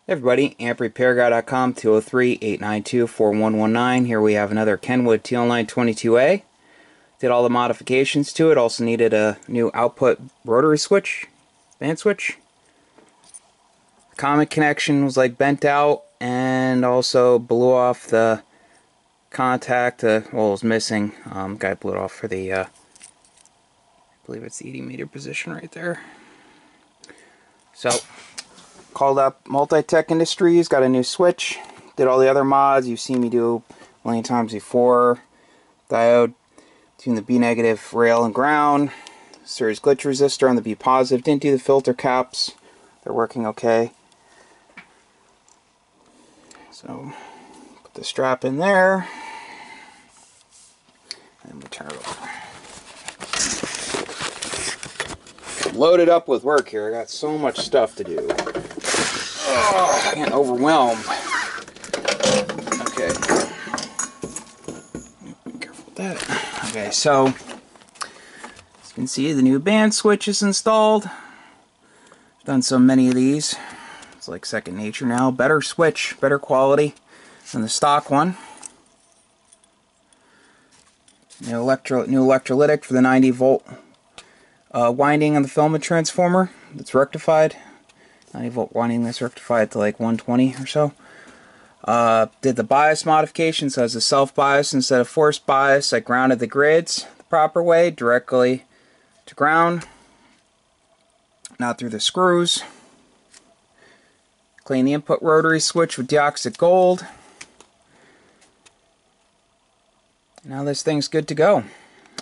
Hey everybody, AmpRepairGuy.com, 203-892-4119. Here we have another Kenwood Tl-922A. Did all the modifications to it. Also needed a new output rotary switch, band switch. The common connection was like bent out and also blew off the contact. Well, it was missing. Guy blew it off for the, I believe it's the 80 meter position right there. So, called up Multi-Tech Industries, got a new switch, did all the other mods you've seen me do a million times before. Diode, tuned the B negative rail and ground, series glitch resistor on the B positive, didn't do the filter caps, they're working okay. So, put the strap in there, and we'll turn it over. Loaded up with work here, I got so much stuff to do. Oh, I can't overwhelm. Okay. Be careful with that. Okay, so as you can see, the new band switch is installed. I've done so many of these. It's like second nature now. Better switch, better quality than the stock one. New electrolytic for the 90 volt winding on the filament transformer that's rectified. 90 volt winding that's rectified to like 120 or so. Did the bias modification, so as a self bias instead of forced bias. I grounded the grids the proper way, directly to ground, not through the screws. Clean the input rotary switch with deoxit gold. Now this thing's good to go.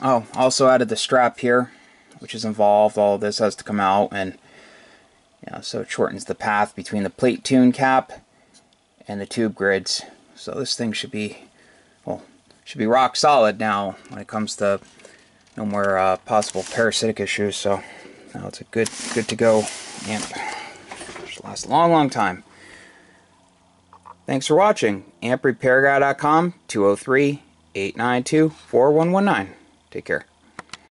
Oh, also added the strap here, which is involved. All of this has to come out, and so it shortens the path between the plate tune cap and the tube grids. So this thing should be, well, should be rock solid now when it comes to no more possible parasitic issues. So now it's a good to go amp. Should last a long time. Thanks for watching. AmpRepairGuy.com, 203-892-4119. Take care.